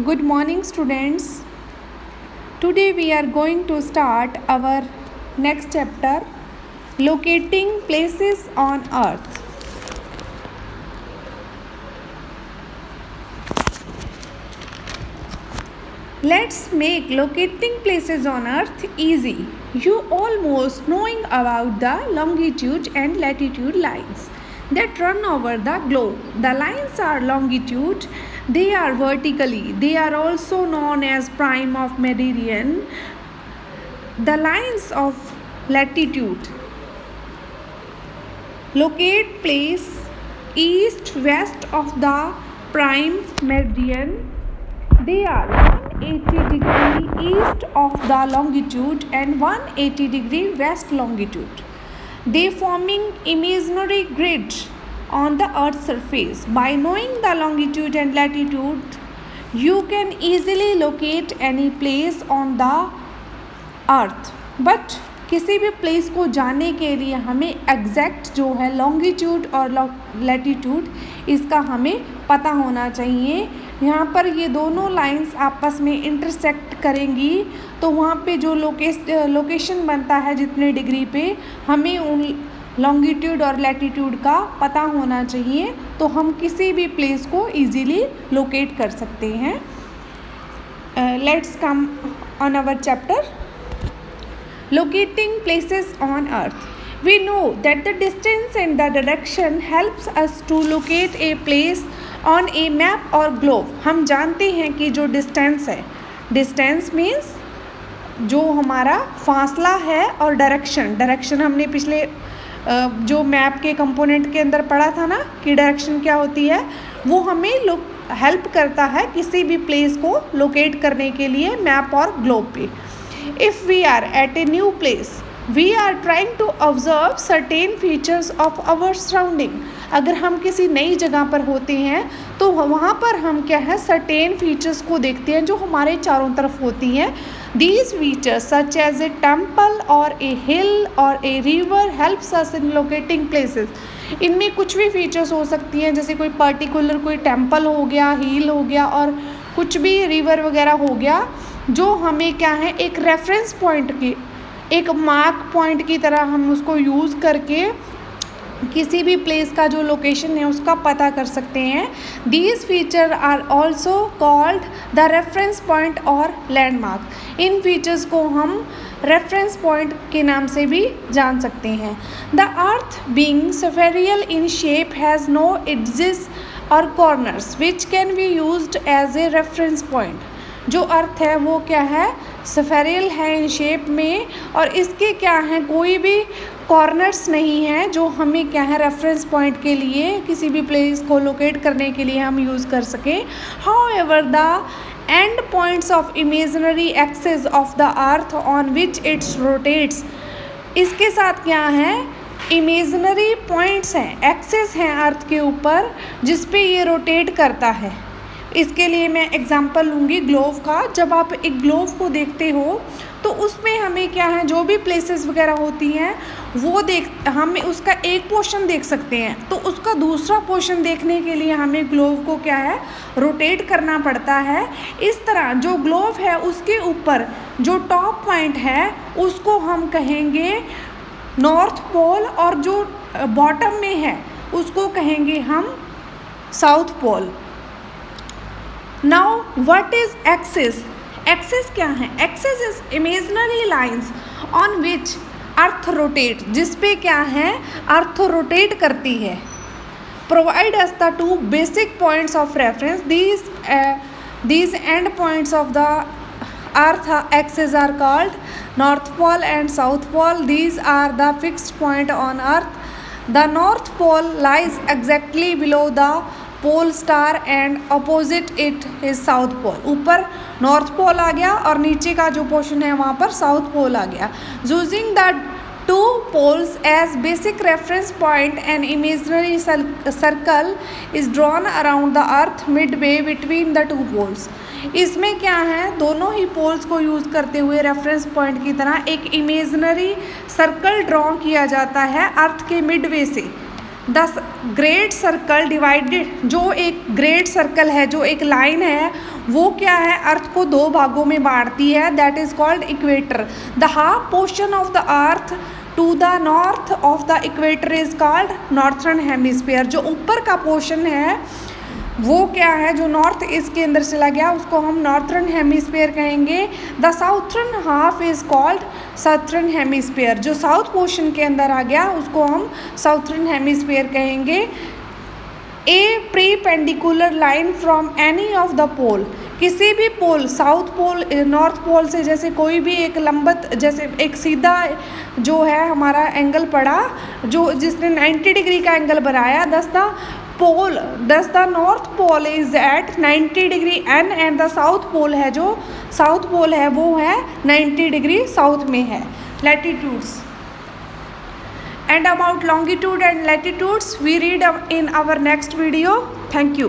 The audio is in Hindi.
Good morning, students. Today we are going to start our next chapter, locating places on earth. Let's make locating places on earth easy. You almost knowing about the longitude and latitude lines that run over the globe. The lines are longitude, they are vertically, they are also known as prime of meridian. The lines of latitude locate place east west of the prime meridian. They are 180 degree east of the longitude and 180 degree west longitude. They forming imaginary grid on the earth's surface. By knowing the longitude and latitude, you can easily locate any place on the earth. But किसी भी प्लेस को जाने के लिए हमें एग्जैक्ट जो है लॉन्गिट्यूड और लैटिट्यूड इसका हमें पता होना चाहिए. यहाँ पर ये दोनों लाइंस आपस में इंटरसेक्ट करेंगी तो वहाँ पे जो लोकेशन बनता है जितने डिग्री पे हमें उन लॉन्गिट्यूड और लैटिट्यूड का पता होना चाहिए तो हम किसी भी प्लेस को इजीली लोकेट कर सकते हैं. Let's come on our chapter locating places on earth. We know that the distance and the direction helps us to locate a place on a map or globe. हम जानते हैं कि जो डिस्टेंस है, डिस्टेंस मीन्स जो हमारा फासला है और डायरेक्शन हमने पिछले जो मैप के कंपोनेंट के अंदर पढ़ा था ना कि डायरेक्शन क्या होती है, वो हमें हेल्प करता है किसी भी प्लेस को लोकेट करने के लिए मैप और ग्लोब पे. If we are at a new place, we are trying to observe certain features of our surrounding. अगर हम किसी नई जगह पर होते हैं तो वहाँ पर हम क्या है certain features को देखते हैं जो हमारे चारों तरफ होती हैं. These features such as a temple or a hill or a river helps us in locating places. इनमें कुछ भी फीचर्स हो सकती हैं जैसे कोई पर्टिकुलर कोई टेम्पल हो गया, हिल हो गया और कुछ भी रिवर वगैरह हो गया जो हमें क्या है एक रेफरेंस पॉइंट की एक मार्क पॉइंट की तरह हम उसको यूज़ करके किसी भी प्लेस का जो लोकेशन है उसका पता कर सकते हैं. These feature are also called the reference point और लैंडमार्क. इन फीचर्स को हम रेफरेंस पॉइंट के नाम से भी जान सकते हैं. The earth being spherical in shape has no edges और corners which can be used as a reference point. जो अर्थ है वो क्या है स्फेरिकल है इन शेप में और इसके क्या है कोई भी कॉर्नर्स नहीं है जो हमें क्या है रेफरेंस पॉइंट के लिए किसी भी प्लेस को लोकेट करने के लिए हम यूज़ कर सकें. However the end points of imaginary axis of the earth on which it's rotates. इसके साथ क्या है इमेजिनरी पॉइंट्स हैं एक्सिस हैं अर्थ के ऊपर जिस पे ये रोटेट करता है. इसके लिए मैं एग्जांपल लूँगी ग्लोब का. जब आप एक ग्लोब को देखते हो तो उसमें हमें क्या है जो भी प्लेसेस वगैरह होती हैं वो हमें उसका एक पोर्शन देख सकते हैं तो उसका दूसरा पोर्शन देखने के लिए हमें ग्लोब को क्या है रोटेट करना पड़ता है. इस तरह जो ग्लोब है उसके ऊपर जो टॉप पॉइंट है उसको हम कहेंगे नॉर्थ पोल और जो बॉटम में है उसको कहेंगे हम south pole. Now what is axis. Axis क्या है axis is imaginary lines on which earth rotate जिस पे क्या है अर्थ रोटेट करती है. Provide us the two basic points of reference. these end points of the earth axis are called north pole and south pole. These are the fixed point on earth. The north pole lies exactly below the pole star and opposite it is south pole. ऊपर नॉर्थ पोल आ गया और नीचे का जो पोर्शन है वहाँ पर साउथ पोल आ गया. Using the two poles as basic reference point an imaginary circle is drawn around the earth midway between the two poles. इसमें क्या है दोनों ही पोल्स को यूज़ करते हुए रेफरेंस पॉइंट की तरह एक इमेजिनरी सर्कल ड्रॉ किया जाता है अर्थ के मिडवे से द ग्रेट सर्कल डिवाइडेड, जो एक ग्रेट सर्कल है, जो एक लाइन है, वो क्या है, अर्थ को दो भागों में बांटती है, that is called equator. The half portion of the earth to the north of the equator is called northern hemisphere. जो ऊपर का पोर्शन है वो क्या है, जो नॉर्थ इसके अंदर चला गया उसको हम नॉर्थर्न हेमिस्फीयर कहेंगे। The southern half is called southern hemisphere. जो साउथ पोर्शन के अंदर आ गया उसको हम साउथर्न हेमिस्फीयर कहेंगे। A perpendicular line from any of the pole, किसी भी पोल, साउथ पोल नॉर्थ पोल से जैसे कोई भी एक लंबत, जैसे एक सीधा जो है हमारा एंगल पड़ा, जो जिसने 90 डिग्री का एंगल बनाया, thus the north pole is at 90 degree and the south pole है, जो साउथ पोल है वो है 90 डिग्री साउथ में है। Latitudes and about longitude and latitudes we read in our next video. Thank you.